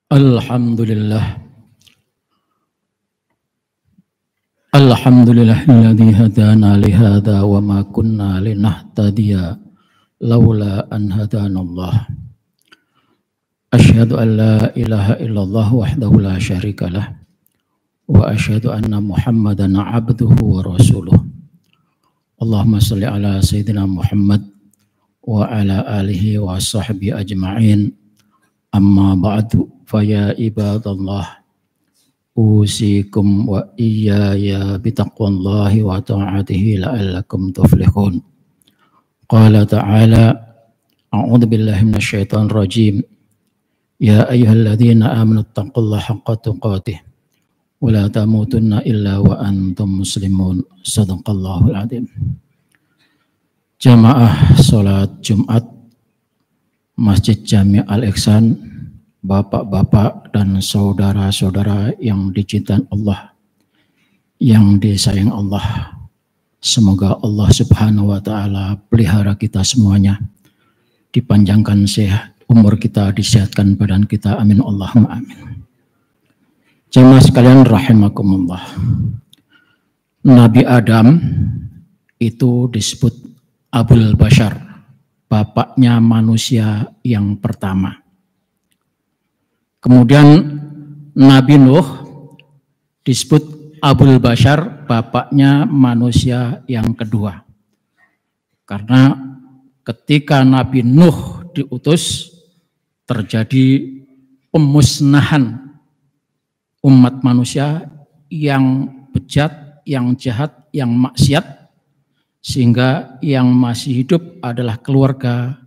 Alhamdulillah. Alhamdulillahilladzi hadana li hadza wa ma kunna linahtadiya laula an hadanallah. Asyhadu an la ilaha illallah wahdahu la syarikalah wa asyhadu anna Muhammadan abduhu wa rasuluh. Allahumma shalli ala sayyidina Muhammad wa ala alihi wa sahbihi ajma'in. Amma ba'du, faya ibadallah, usikum wa iyaya bitaqwallahi wa ta'atihi la'allakum tuflihun. Qala ta'ala, a'udzu billahi minasyaitonir rajim. Ya ayyuhalladzina amanu taqullaha haqqa tuqatih wa la tamutunna illa wa antum muslimun. Shadaqallahul adzim. Jamaah salat Jumat Masjid Jami Al-Ihsan, bapak-bapak dan saudara-saudara yang dicintai Allah, yang disayang Allah. Semoga Allah Subhanahu wa taala pelihara kita semuanya, dipanjangkan sehat umur kita, disehatkan badan kita, amin Allahumma amin. Jemaah sekalian rahimakumullah. Nabi Adam itu disebut Abul Bashar, bapaknya manusia yang pertama. Kemudian Nabi Nuh disebut Abul Bashar, bapaknya manusia yang kedua. Karena ketika Nabi Nuh diutus, terjadi pemusnahan umat manusia yang bejat, yang jahat, yang maksiat, sehingga yang masih hidup adalah keluarga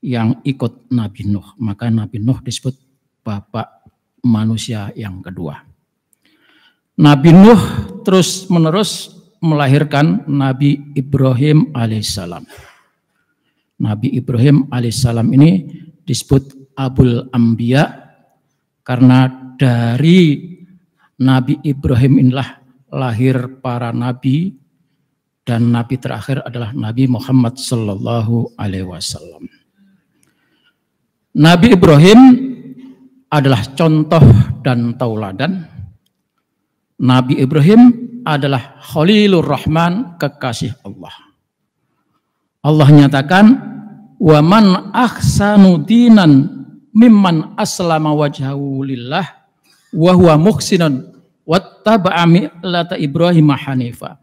yang ikut Nabi Nuh. Maka Nabi Nuh disebut bapak manusia yang kedua. Nabi Nuh terus menerus melahirkan Nabi Ibrahim alaihissalam. Nabi Ibrahim alaihissalam ini disebut Abul Anbiya karena dari Nabi Ibrahim inilah lahir para nabi, dan nabi terakhir adalah Nabi Muhammad sallallahu alaihi wasallam. Nabi Ibrahim adalah contoh dan tauladan. Nabi Ibrahim adalah Khalilur Rahman, kekasih Allah. Allah nyatakan, wa man ahsanu dinan mimman aslama wajhahu lillah wa huwa muhsinun wattaba'a millata Ibrahim hanifa.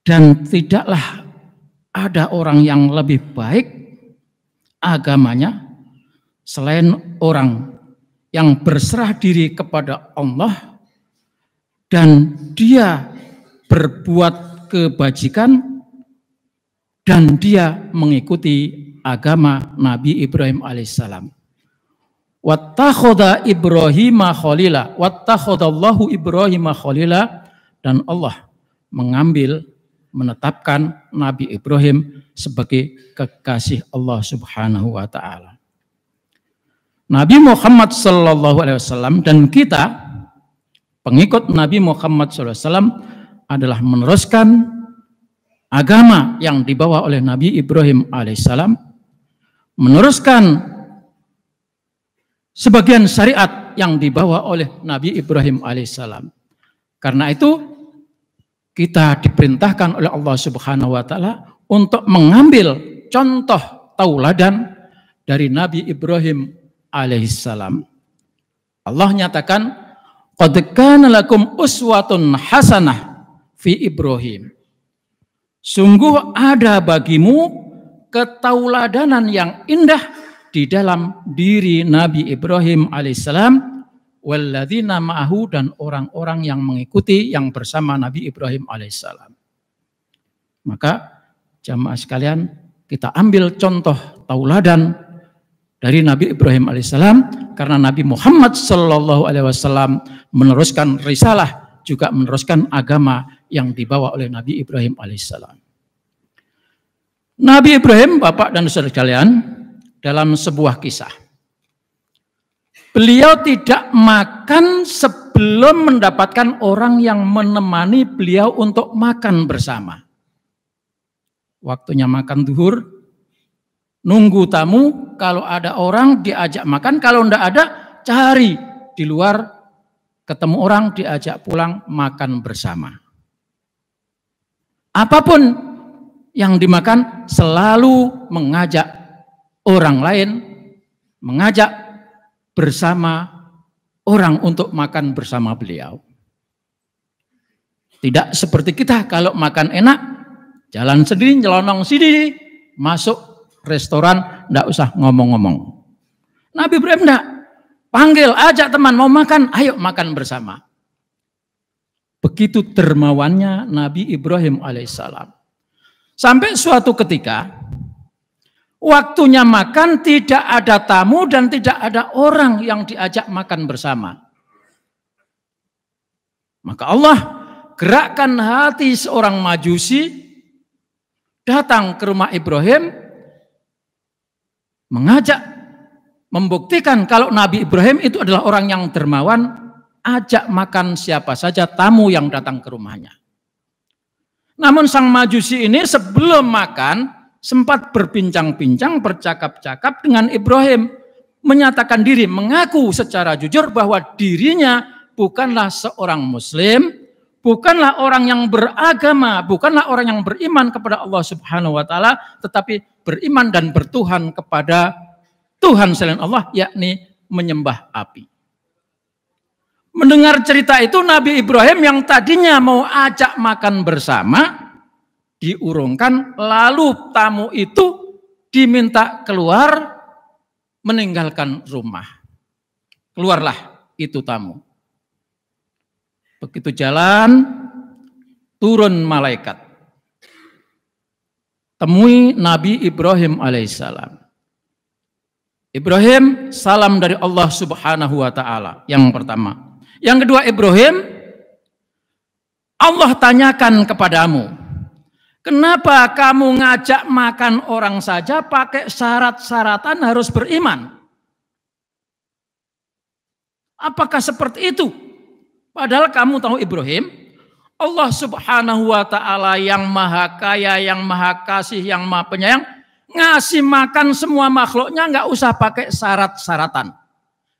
Dan tidaklah ada orang yang lebih baik agamanya selain orang yang berserah diri kepada Allah dan dia berbuat kebajikan dan dia mengikuti agama Nabi Ibrahim alaihissalam. Wattakhadha Ibrahima khalila, wattakhadallahu Ibrahima khalila, dan Allah menetapkan Nabi Ibrahim sebagai kekasih Allah Subhanahu wa taala. Nabi Muhammad sallallahu alaihi wasallam dan kita pengikut Nabi Muhammad sallallahu alaihi wasallam adalah meneruskan agama yang dibawa oleh Nabi Ibrahim alaihissalam, meneruskan sebagian syariat yang dibawa oleh Nabi Ibrahim alaihissalam. Karena itu kita diperintahkan oleh Allah Subhanahu wa taala untuk mengambil contoh tauladan dari Nabi Ibrahim alaihissalam. Allah nyatakan, qad kana lakum uswatun hasanah fi Ibrahim. Sungguh ada bagimu ketauladanan yang indah di dalam diri Nabi Ibrahim alaihissalam, walladzina ma'ahu, dan orang-orang yang mengikuti yang bersama Nabi Ibrahim alaihissalam. Maka jamaah sekalian, kita ambil contoh tauladan dari Nabi Ibrahim alaihissalam, karena Nabi Muhammad sallallahu alaihi wasallam meneruskan risalah, juga meneruskan agama yang dibawa oleh Nabi Ibrahim alaihissalam. Nabi Ibrahim, bapak dan saudara sekalian, dalam sebuah kisah, beliau tidak makan sebelum mendapatkan orang yang menemani beliau untuk makan bersama. Waktunya makan zuhur, nunggu tamu, kalau ada orang diajak makan, kalau enggak ada cari di luar, ketemu orang diajak pulang makan bersama. Apapun yang dimakan selalu mengajak orang lain, mengajak bersama orang untuk makan bersama beliau. Tidak seperti kita kalau makan enak, jalan sendiri, nyelonong sendiri, masuk restoran, tidak usah ngomong-ngomong. Nabi Ibrahim tidak, panggil, ajak teman, mau makan, ayo makan bersama. Begitu dermawannya Nabi Ibrahim alaihissalam. Sampai suatu ketika, waktunya makan tidak ada tamu dan tidak ada orang yang diajak makan bersama. Maka Allah gerakkan hati seorang Majusi, datang ke rumah Ibrahim, mengajak, membuktikan kalau Nabi Ibrahim itu adalah orang yang dermawan, ajak makan siapa saja tamu yang datang ke rumahnya. Namun sang Majusi ini sebelum makan sempat berbincang-bincang, bercakap-cakap dengan Ibrahim, menyatakan diri, mengaku secara jujur bahwa dirinya bukanlah seorang Muslim, bukanlah orang yang beragama, bukanlah orang yang beriman kepada Allah Subhanahu wa taala, tetapi beriman dan bertuhan kepada Tuhan selain Allah, yakni menyembah api. Mendengar cerita itu, Nabi Ibrahim yang tadinya mau ajak makan bersama diurungkan, lalu tamu itu diminta keluar meninggalkan rumah. Keluarlah itu tamu. Begitu jalan, turun malaikat. Temui Nabi Ibrahim alaihissalam. Ibrahim, salam dari Allah Subhanahu wa taala. Yang pertama. Yang kedua, Ibrahim, Allah tanyakan kepadamu, kenapa kamu ngajak makan orang saja pakai syarat-syaratan harus beriman? Apakah seperti itu? Padahal kamu tahu Ibrahim, Allah Subhanahu wa taala yang maha kaya, yang maha kasih, yang maha penyayang, ngasih makan semua makhluknya nggak usah pakai syarat-syaratan.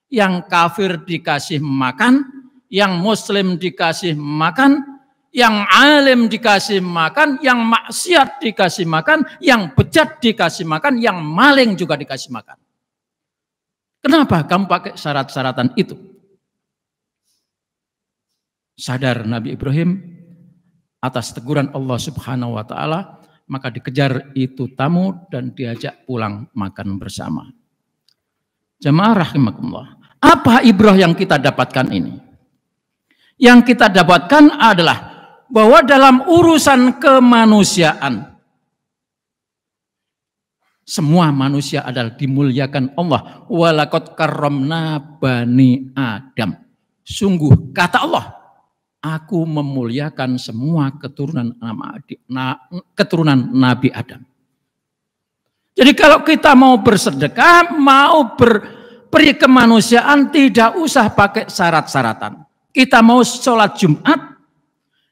Yang kafir dikasih makan, yang muslim dikasih makan, yang alim dikasih makan, yang maksiat dikasih makan, yang bejat dikasih makan, yang maling juga dikasih makan. Kenapa kamu pakai syarat-syaratan itu? Sadar Nabi Ibrahim atas teguran Allah Subhanahu wa taala, maka dikejar itu tamu dan diajak pulang makan bersama. Jamaah rahimakumullah. Apa ibrah yang kita dapatkan ini? Yang kita dapatkan adalah bahwa dalam urusan kemanusiaan, semua manusia adalah dimuliakan Allah. Walaqad karramna bani Adam. Sungguh kata Allah, aku memuliakan semua keturunan Nabi Adam. Jadi kalau kita mau bersedekah, mau beri kemanusiaan, tidak usah pakai syarat-syaratan. Kita mau sholat Jumat,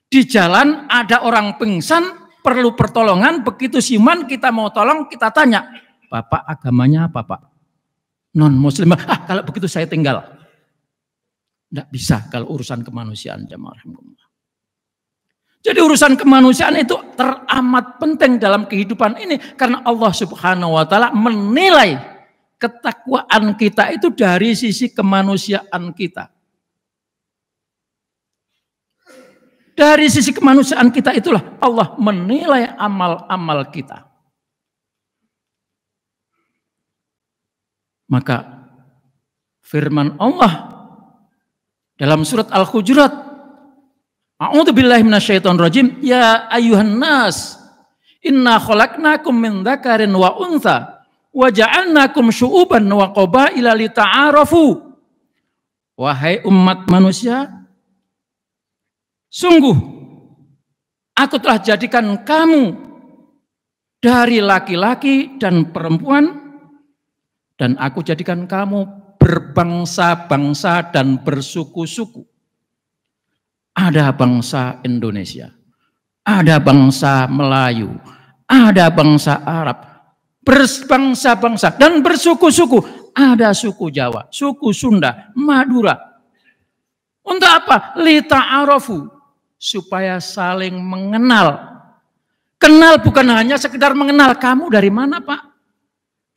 di jalan ada orang pingsan, perlu pertolongan, begitu siuman kita mau tolong, kita tanya, Bapak agamanya apa Pak? Non-muslim. Kalau begitu saya tinggal. Tidak bisa kalau urusan kemanusiaan, jamaah. Jadi urusan kemanusiaan itu teramat penting dalam kehidupan ini, karena Allah Subhanahu wa taala menilai ketakwaan kita itu dari sisi kemanusiaan kita. Dari sisi kemanusiaan kita itulah Allah menilai amal-amal kita. Maka firman Allah dalam surat Al-Hujurat, A'udzubillahi minasyaitonir rajim, ya ayyuhan nas, inna khalaqnakum min dzakarin wa untha wa ja'alnakum syu'uban wa qabaila lita'arafu. Wahai umat manusia, sungguh aku telah jadikan kamu dari laki-laki dan perempuan, dan aku jadikan kamu berbangsa-bangsa dan bersuku-suku. Ada bangsa Indonesia, ada bangsa Melayu, ada bangsa Arab, berbangsa-bangsa, dan bersuku-suku. Ada suku Jawa, suku Sunda, Madura. Untuk apa? Lita'arofu, supaya saling mengenal. Kenal bukan hanya sekedar mengenal. Kamu dari mana, Pak?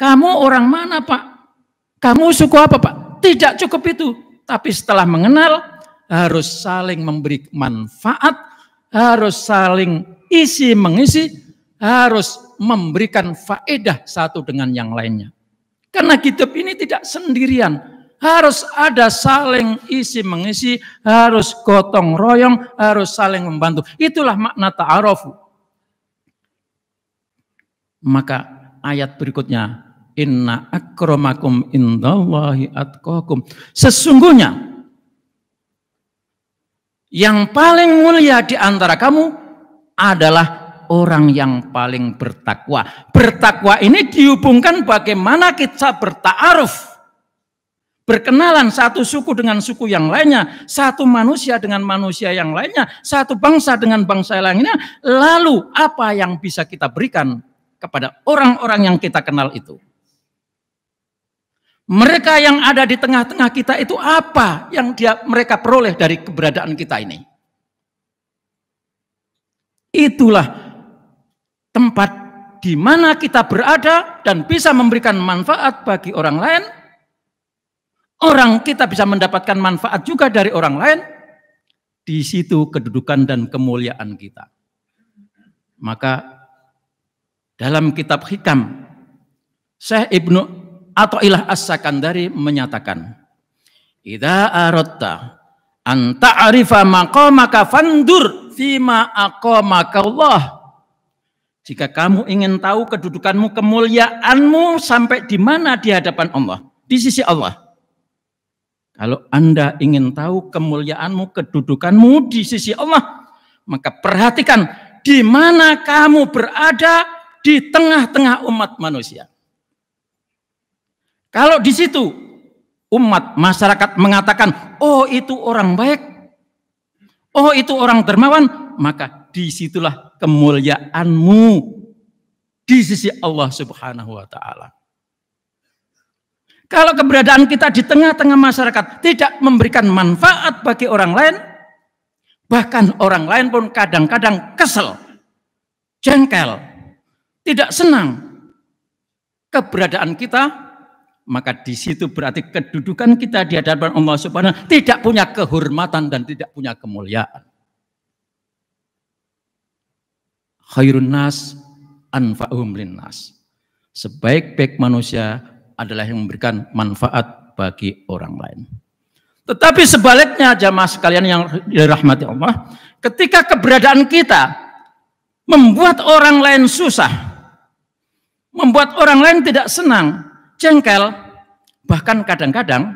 Kamu orang mana, Pak? Kamu suku apa, Pak? Tidak cukup itu. Tapi setelah mengenal, harus saling memberi manfaat, harus saling isi mengisi, harus memberikan faedah satu dengan yang lainnya. Karena hidup ini tidak sendirian, harus ada saling isi mengisi, harus gotong royong, harus saling membantu. Itulah makna ta'arufu. Maka ayat berikutnya, inna akramakum indallahi atqakum. Sesungguhnya yang paling mulia di antara kamu adalah orang yang paling bertakwa. Bertakwa ini dihubungkan bagaimana kita berta'aruf, berkenalan satu suku dengan suku yang lainnya, satu manusia dengan manusia yang lainnya, satu bangsa dengan bangsa lainnya. Lalu apa yang bisa kita berikan kepada orang-orang yang kita kenal itu? Mereka yang ada di tengah-tengah kita itu apa yang mereka peroleh dari keberadaan kita ini? Itulah tempat di mana kita berada dan bisa memberikan manfaat bagi orang lain. Orang kita bisa mendapatkan manfaat juga dari orang lain. Di situ kedudukan dan kemuliaan kita. Maka dalam kitab Hikam, Syekh Ibnu Athaillah As-Sakandari menyatakan, idza aradta an ta'rifa maqamaka fandur fima aqamaka Allah. Jika kamu ingin tahu kedudukanmu, kemuliaanmu sampai di mana di hadapan Allah, di sisi Allah. Kalau Anda ingin tahu kemuliaanmu, kedudukanmu di sisi Allah, maka perhatikan di mana kamu berada di tengah-tengah umat manusia. Kalau di situ umat masyarakat mengatakan, oh itu orang baik, oh itu orang dermawan, maka disitulah kemuliaanmu di sisi Allah Subhanahu wa Ta'ala. Kalau keberadaan kita di tengah-tengah masyarakat tidak memberikan manfaat bagi orang lain, bahkan orang lain pun kadang-kadang kesel, jengkel, tidak senang keberadaan kita, maka di situ berarti kedudukan kita di hadapan Allah Subhanahu wa Ta'ala tidak punya kehormatan dan tidak punya kemuliaan. Khairun nas anfa'uhum linnas. Sebaik-baik manusia adalah yang memberikan manfaat bagi orang lain. Tetapi sebaliknya jamaah sekalian yang dirahmati Allah, ketika keberadaan kita membuat orang lain susah, membuat orang lain tidak senang, jengkel, bahkan kadang-kadang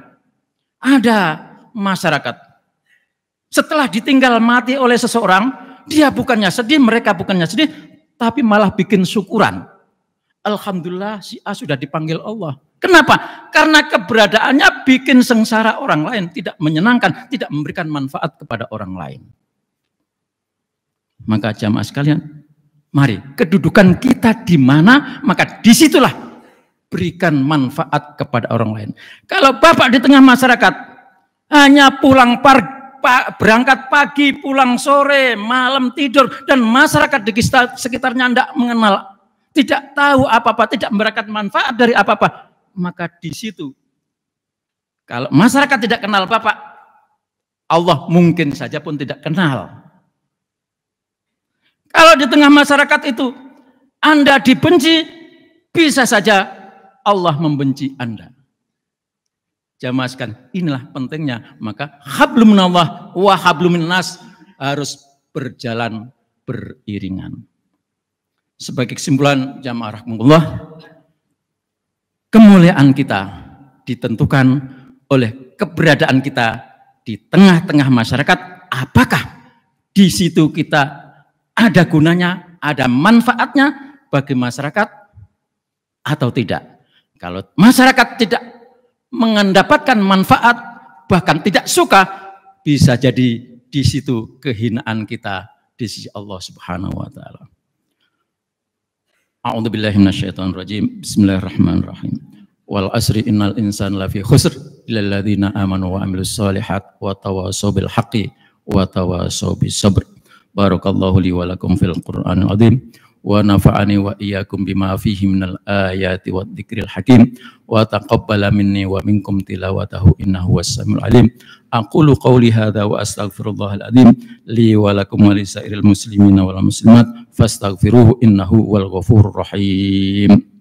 ada masyarakat setelah ditinggal mati oleh seseorang, dia bukannya sedih, mereka bukannya sedih, tapi malah bikin syukuran. Alhamdulillah si A sudah dipanggil Allah. Kenapa? Karena keberadaannya bikin sengsara orang lain, tidak menyenangkan, tidak memberikan manfaat kepada orang lain. Maka jamaah sekalian, mari kedudukan kita di mana, maka disitulah berikan manfaat kepada orang lain. Kalau Bapak di tengah masyarakat hanya berangkat pagi, pulang sore, malam tidur, dan masyarakat di sekitarnya tidak mengenal, tidak tahu apa-apa, tidak memberikan manfaat dari apa-apa, maka di situ kalau masyarakat tidak kenal Bapak, Allah mungkin saja pun tidak kenal. Kalau di tengah masyarakat itu Anda dibenci, bisa saja Allah membenci Anda. Jamaah sekalian, inilah pentingnya. Maka hablum minallah wa hablum minnas harus berjalan beriringan. Sebagai kesimpulan jamaah rahmatullah, kemuliaan kita ditentukan oleh keberadaan kita di tengah-tengah masyarakat. Apakah di situ kita ada gunanya, ada manfaatnya bagi masyarakat atau tidak? Kalau masyarakat tidak mendapatkan manfaat, bahkan tidak suka, bisa jadi di situ kehinaan kita di sisi Allah Subhanahu wa Ta'ala. A'udzubillahi minasyaitonirrajim. Bismillahirrahmanirrahim. Wal asri innal insana lafi khusr illal ladzina amanu wa amilus solihat wa tawassaw bil haqqi wa tawassaw bis sabr. Barakallahu li wa lakum fil Qur'anil azim wa nafa'ani wa iyyakum bima fihi minal ayati wad dzikril hakim wa taqabbala minni wa minkum tilawatahu innahu was-samiul alim. Aqulu qawli hadza wa astaghfirullahal azim li wa lakum wa lisairil muslimina wal muslimat fastaghfiruhu innahu wal ghafurur rahim.